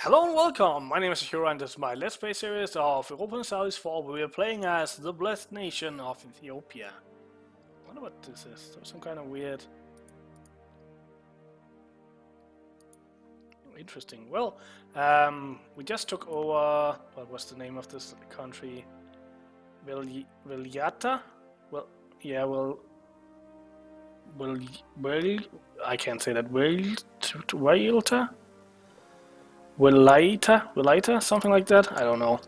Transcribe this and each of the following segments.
Hello and welcome, my name is Hero and this is my Let's Play series of Europa Universalis IV where we are playing as the blessed nation of Ethiopia. I wonder what this is. There's some kind of weird... Interesting. Well, we just took over... What was the name of this country? Vilyata? Well, yeah, well... I can't say that. Vilyata? Wilaita, something like that. I don't know.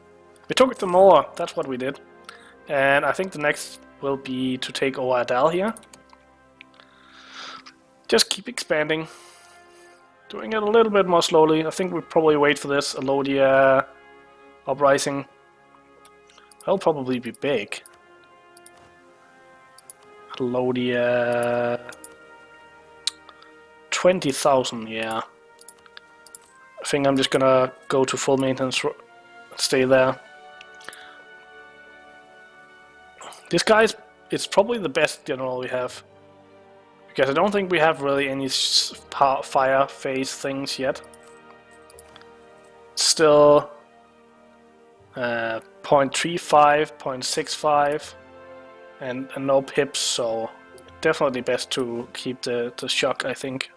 We took them over. That's what we did. And I think the next will be to take over Adal here. Just keep expanding. Doing it a little bit more slowly. I think we'll probably wait for this Alodia uprising. That'll probably be big. Alodia... 20,000, yeah. I think I'm just gonna go to full maintenance, stay there. This guy it's probably the best general we have. Because I don't think we have really any fire phase things yet. Still 0.35, 0.65 and no pips, so definitely best to keep the shock, I think.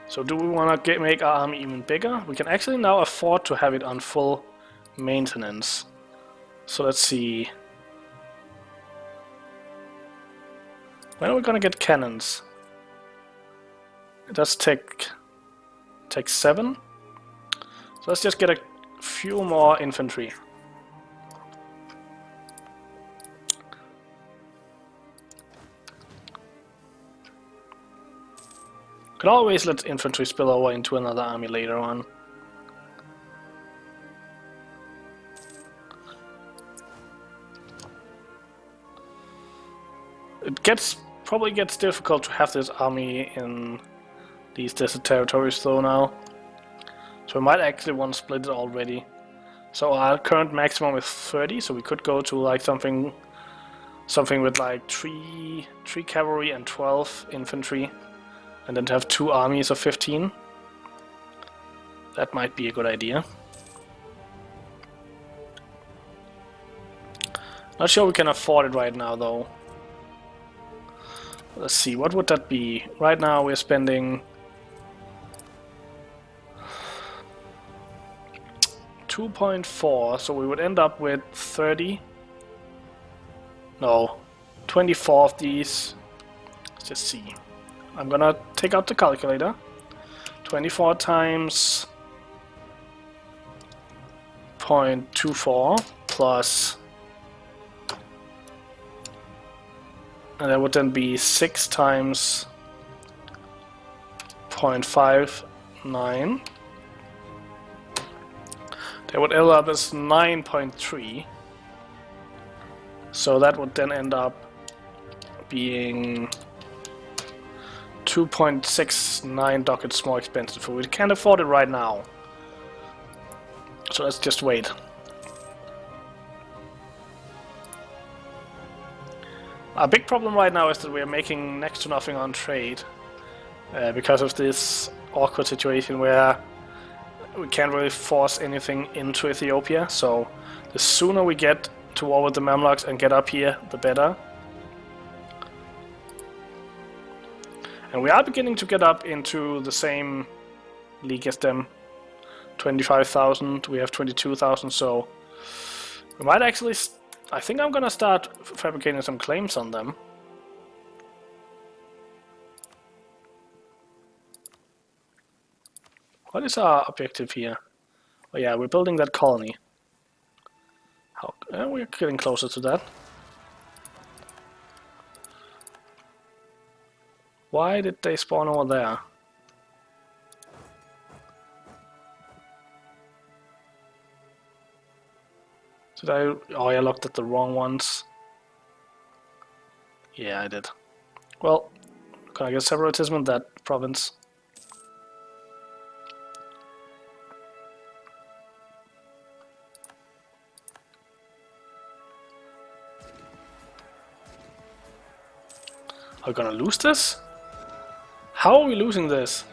So do we want to make our army even bigger? We can actually now afford to have it on full maintenance. So let's see. When are we going to get cannons? It does take 7. So let's just get a few more infantry. Could always let infantry spill over into another army later on. It probably gets difficult to have this army in these desert territories though now. So we might actually want to split it already. So our current maximum is 30, so we could go to like something with like 3 cavalry and 12 infantry. And then to have 2 armies of 15. That might be a good idea. Not sure we can afford it right now though. Let's see, what would that be? Right now we're spending 2.4, so we would end up with 30. No, 24 of these. Let's just see. I'm gonna take out the calculator. 24 times 0.24 plus, and that would then be 6 times 0.59. That would end up as 9.3. So that would then end up being 2.69 ducats more expensive. We can't afford it right now. So let's just wait. Our big problem right now is that we are making next to nothing on trade. Because of this awkward situation where we can't really force anything into Ethiopia. So the sooner we get to war with the Mamluks and get up here, the better. And we are beginning to get up into the same league as them. 25,000, we have 22,000, so we might actually... I think I'm gonna start fabricating some claims on them. What is our objective here? Oh yeah, we're building that colony. We're getting closer to that. Why did they spawn over there? Did I... Oh, I looked at the wrong ones. Yeah, I did. Well, can I get separatism in that province? Are we gonna lose this? How are we losing this?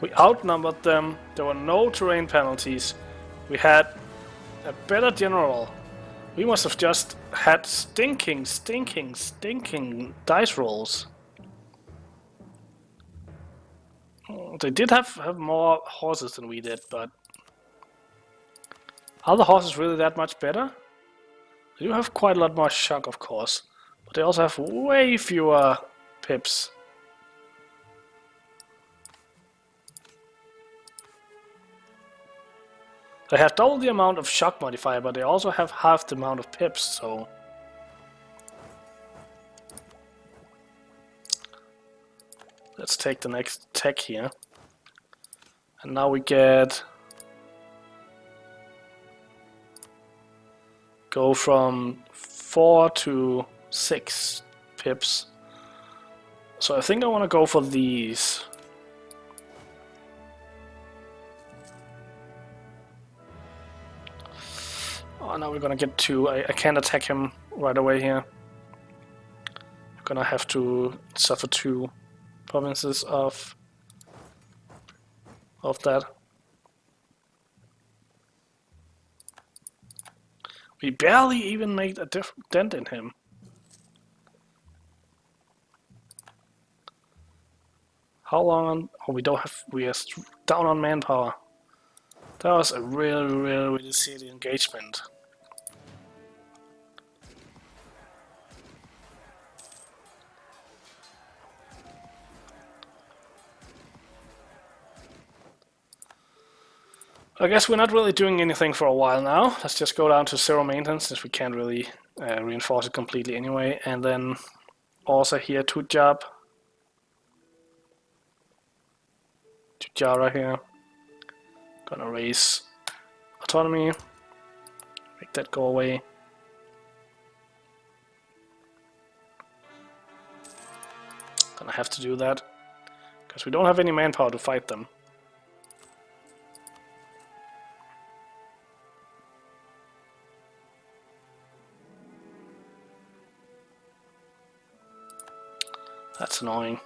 We outnumbered them. There were no terrain penalties. We had a better general. We must have just had stinking dice rolls. They did have more horses than we did, but are the horses really that much better? They do have quite a lot more shock, of course, but they also have way fewer pips. They have double the amount of shock modifier, but they also have half the amount of pips, so... Let's take the next tech here. And now we get... Go from 4 to 6 pips. So I think I want to go for these. Oh, now we're gonna get 2. I can't attack him right away here. I'm gonna have to suffer 2 provinces of that. We barely even made a dent in him. How long on... Oh, we don't have... We are down on manpower. That was a really silly engagement. I guess we're not really doing anything for a while now. Let's just go down to 0 maintenance, since we can't really reinforce it completely anyway. And then also here, Tujab. Tujara here. Gonna raise autonomy. Make that go away. Gonna have to do that, because we don't have any manpower to fight them. That's annoying.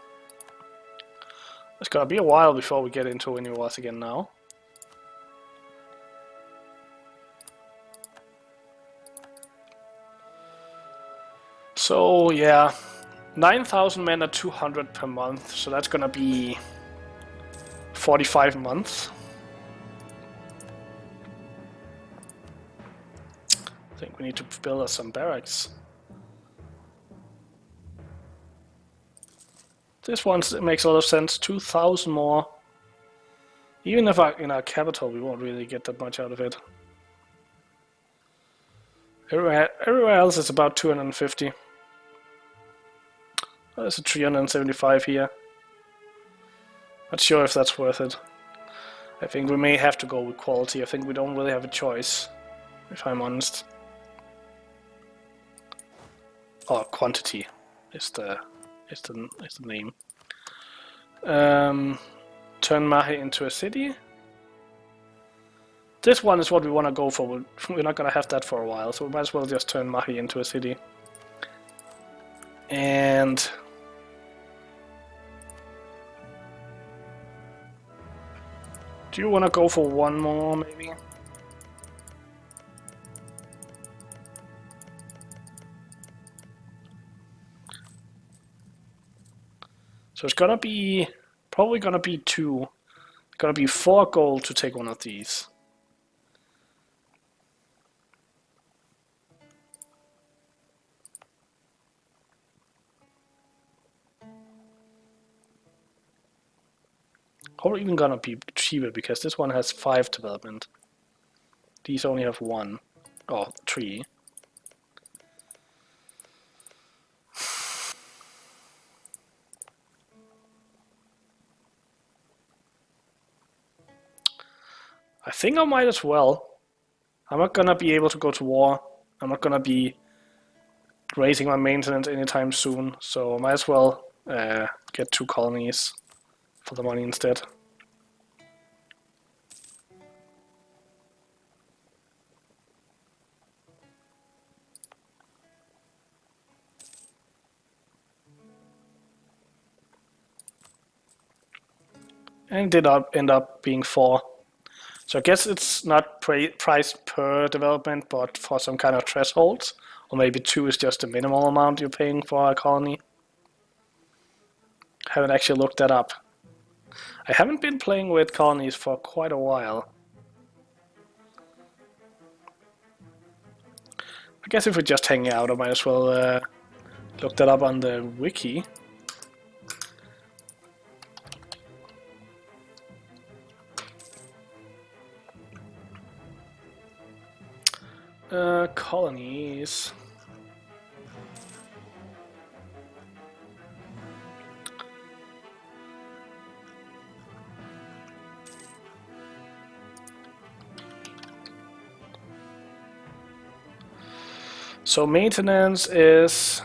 It's gonna be a while before we get into any wars again now. So yeah, 9,000 men at 200 per month, so that's gonna be 45 months. I think we need to build us some barracks. This one makes a lot of sense. 2,000 more. Even if in our capital we won't really get that much out of it. Everywhere else is about 250. There's a 375 here. Not sure if that's worth it. I think we may have to go with quality. I think we don't really have a choice, if I'm honest. Oh, quantity is the name. Turn Mahi into a city. This one is what we want to go for. We're not going to have that for a while, so we might as well just turn Mahi into a city. And do you want to go for one more, maybe? So it's gonna be, probably gonna be 2. It's gonna be 4 gold to take one of these. Or even gonna be cheaper, because this one has 5 development. These only have 1. Or 3. I think I might as well. I'm not gonna be able to go to war. I'm not gonna be raising my maintenance anytime soon, so I might as well get 2 colonies for the money instead. and it did end up being 4. So I guess it's not priced per development, but for some kind of threshold, or maybe 2 is just the minimal amount you're paying for a colony. Haven't actually looked that up. I haven't been playing with colonies for quite a while. I guess if we're just hanging out, I might as well look that up on the wiki. Colonies. So maintenance is...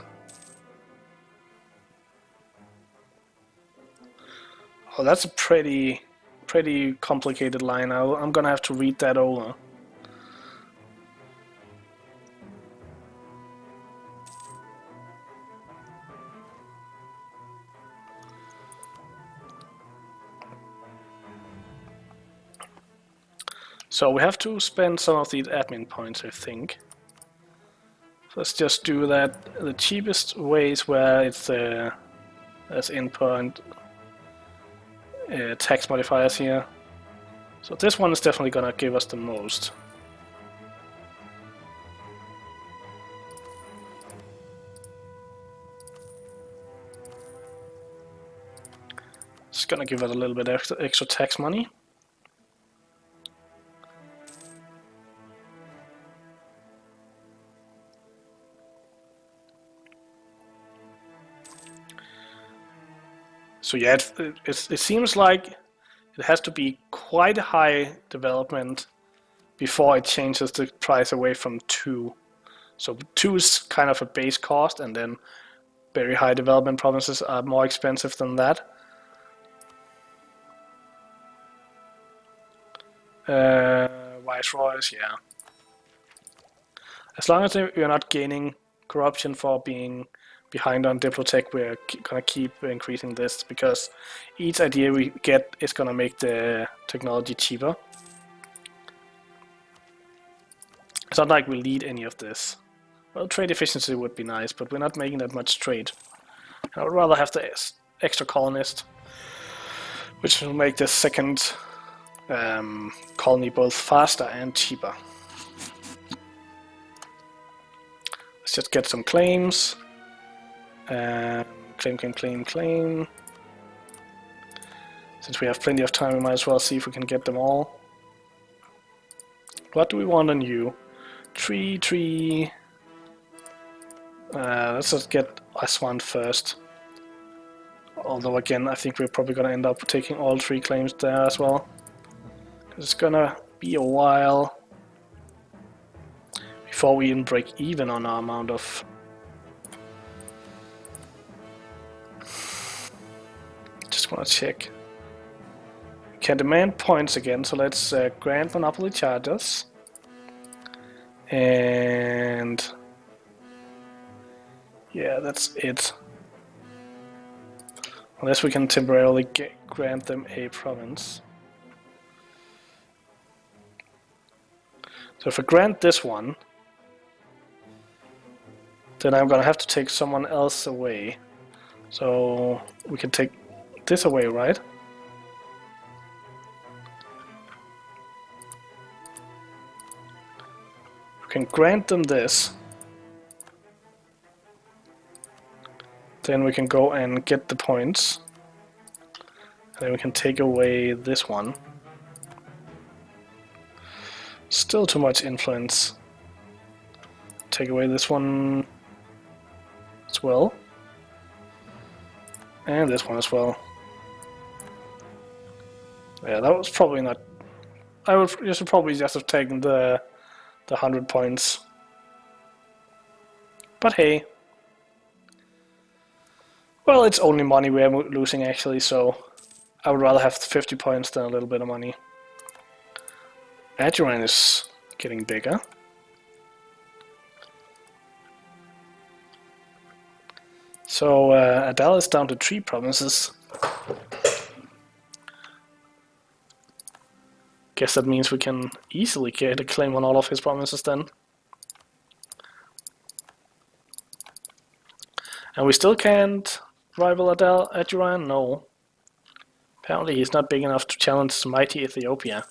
Oh, that's a pretty complicated line. I'm gonna have to read that over. So we have to spend some of these admin points, I think. Let's just do that. The cheapest ways where it's as input tax modifiers here. So this one is definitely gonna give us the most. It's gonna give us a little bit extra tax money. So yeah, it seems like it has to be quite a high development before it changes the price away from 2. So 2 is kind of a base cost, and then very high development provinces are more expensive than that. Viceroys, yeah. As long as you're not gaining corruption for being behind on Diplotech, we're gonna keep increasing this, because each idea we get is gonna make the technology cheaper. It's not like we lead any of this. Well, trade efficiency would be nice, but we're not making that much trade. I would rather have the extra colonist, which will make the second colony both faster and cheaper. Let's just get some claims. Claim. Since we have plenty of time, we might as well see if we can get them all. What do we want on you? Tree. Let's just get S1 first. Although again, I think we're probably gonna end up taking all 3 claims there as well. It's gonna be a while before we even break even on our amount of... Just wanna check. We can demand points again, so let's grant monopoly charges. And... yeah, that's it. Unless we can temporarily grant them a province. So if I grant this one, then I'm gonna have to take someone else away. So we can take this away, right? We can grant them this. Then we can go and get the points. And then we can take away this one. Still too much influence. Take away this one as well. And this one as well. Yeah, that was probably not... I should probably just have taken the 100 points. But hey. Well, it's only money we're losing actually, so I would rather have 50 points than a little bit of money. Adjuran is getting bigger. So Adal is down to 3 provinces. Guess that means we can easily get a claim on all of his provinces then. And we still can't rival Aduran? No. Apparently he's not big enough to challenge mighty Ethiopia.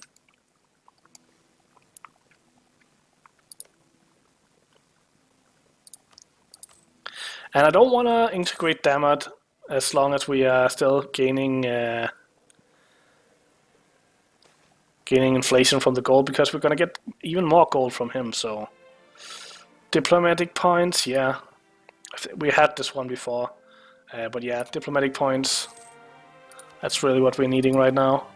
And I don't want to integrate Damat as long as we are still gaining inflation from the gold, because we're going to get even more gold from him. So diplomatic points, yeah. We had this one before. But yeah, diplomatic points. That's really what we're needing right now.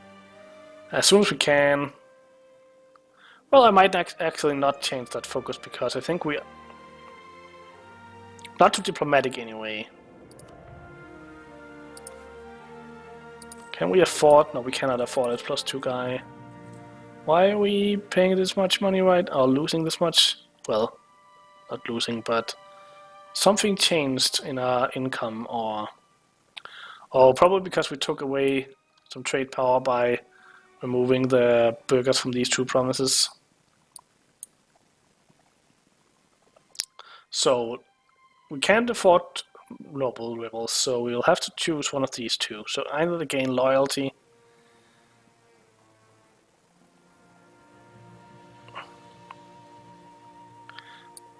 As soon as we can. Well, I might actually not change that focus, because I think we... Not too diplomatic anyway. Can we afford? No, we cannot afford it. +2 guy. Why are we paying this much money, right? Or losing this much? Well, not losing, but something changed in our income, or probably because we took away some trade power by removing the burghers from these 2 provinces. So we can't afford noble rebels, so we'll have to choose one of these 2. So either to gain loyalty.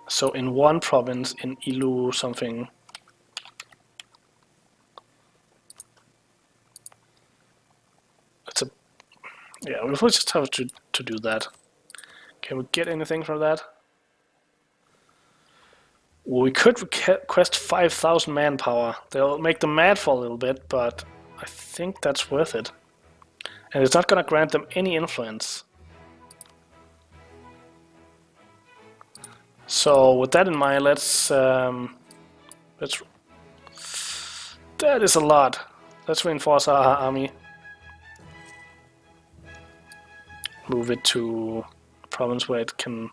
So in one province, in Ilu something. Yeah, we'll just have to do that. Can we get anything from that? We could request 5,000 manpower. They'll make them mad for a little bit, but I think that's worth it. And it's not gonna grant them any influence. So with that in mind, let's that is a lot. Let's reinforce our army. Move it to a province where it can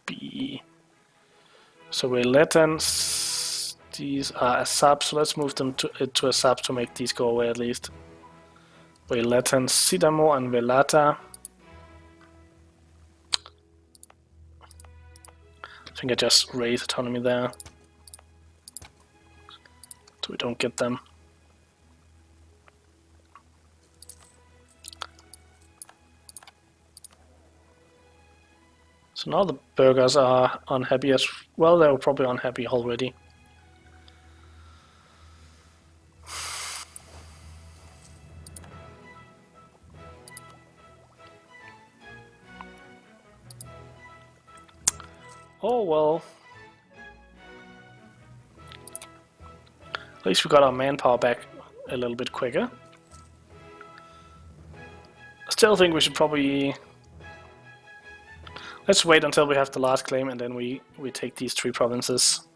be. So we let them. These are Asap, so let's move them to Asap to make these go away at least. We let them Sidamo and Velata. I think I just raise autonomy there, so we don't get them. So now the burghers are unhappy as well. They were probably unhappy already. Oh well. At least we got our manpower back a little bit quicker. I still think we should probably... Let's wait until we have the last claim, and then we take these 3 provinces.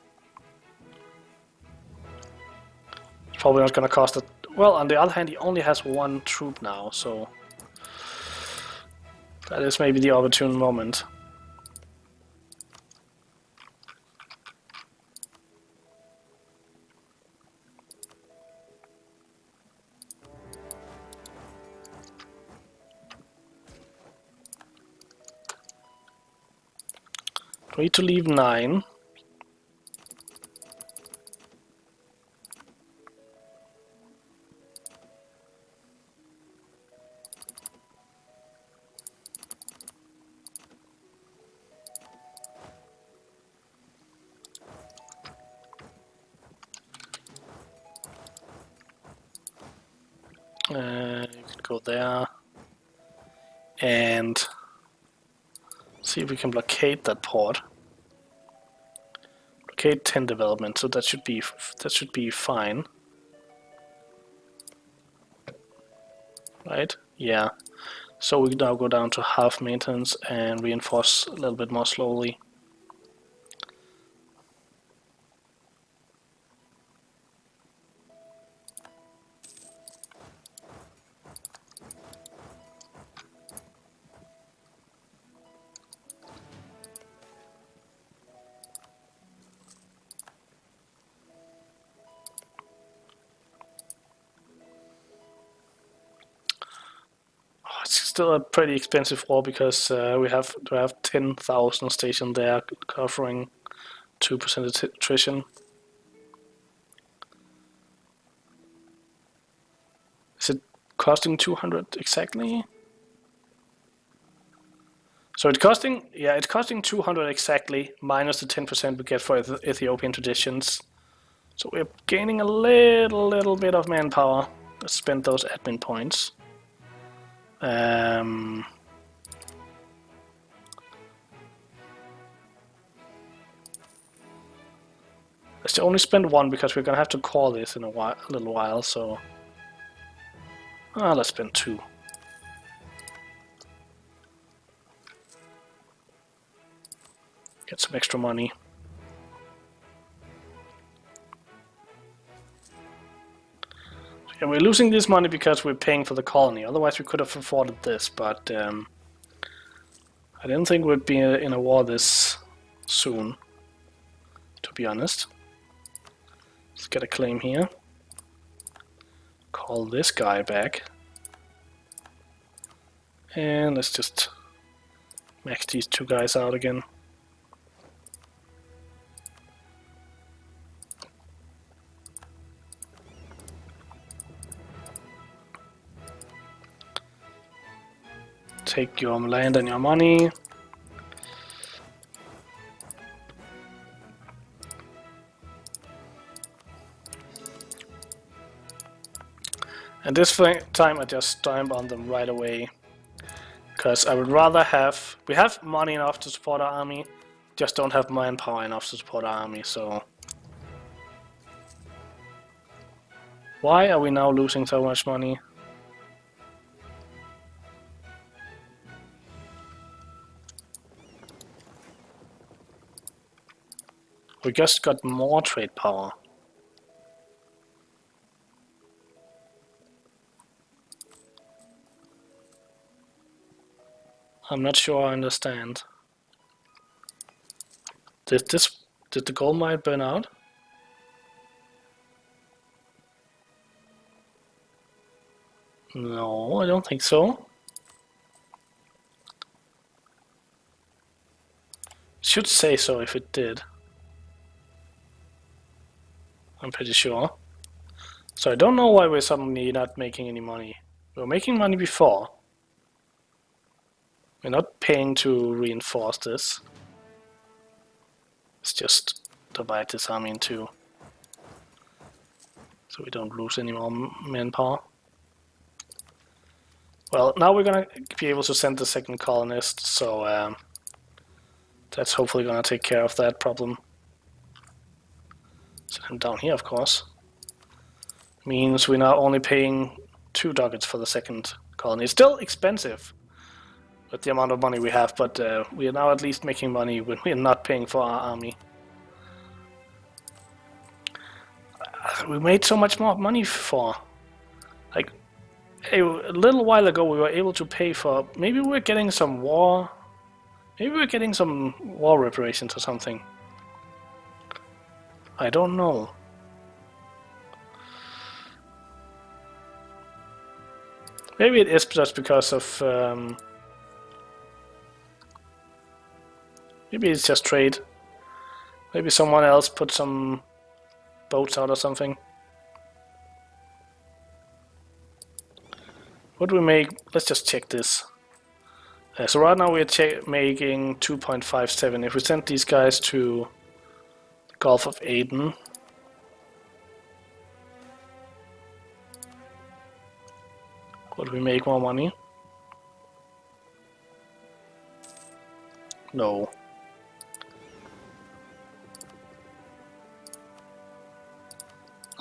It's probably not gonna cost it... Well, on the other hand, he only has 1 troop now, so... That is maybe the opportune moment. We need to leave 9. You can go there and see if we can blockade that port. Blockade 10 development, so that should be fine, right? Yeah. So we now go down to half maintenance and reinforce a little bit more slowly. still a pretty expensive war because we have to have 10,000 stationed there, covering 2% attrition. Is it costing 200 exactly? So it's costing 200 exactly, minus the 10% we get for Ethiopian traditions. So we're gaining a little bit of manpower. Let's spend those admin points. Let's only spend one because we're gonna have to call this in a little while. So let's spend two. Get some extra money. So yeah, we're losing this money because we're paying for the colony. Otherwise, we could have afforded this, but I didn't think we'd be in a war this soon, to be honest. Let's get a claim here. Call this guy back. And let's just max these two guys out again. Take your land and your money. And this time I just stomp on them right away. Because I would rather have... We have money enough to support our army, just don't have manpower enough to support our army, so... Why are we now losing so much money? We just got more trade power. I'm not sure I understand. Did the gold mine burn out? No, I don't think so. It should say so if it did. I'm pretty sure. So I don't know why we're suddenly not making any money. We were making money before. We're not paying to reinforce this. Let's just divide this army in two. So we don't lose any more manpower. Well, now we're gonna be able to send the second colonist, so that's hopefully gonna take care of that problem. Send him down here, of course. Means we're now only paying 2 ducats for the second colony. It's still expensive with the amount of money we have, but we are now at least making money when we are not paying for our army. We made so much more money before. Like, a little while ago we were able to pay for... Maybe we're getting some war... Maybe we're getting some war reparations or something. I don't know. Maybe it is just because of... maybe it's just trade. Maybe someone else put some boats out or something. What do we make? Let's just check this. So right now we're making 2.57. If we send these guys to the Gulf of Aden, would we make more money? No.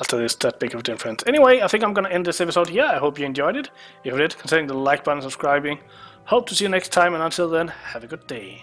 After this, that big of a difference. Anyway, I think I'm gonna end this episode here. I hope you enjoyed it. If you did, consider the like button, subscribing. Hope to see you next time, and until then, have a good day.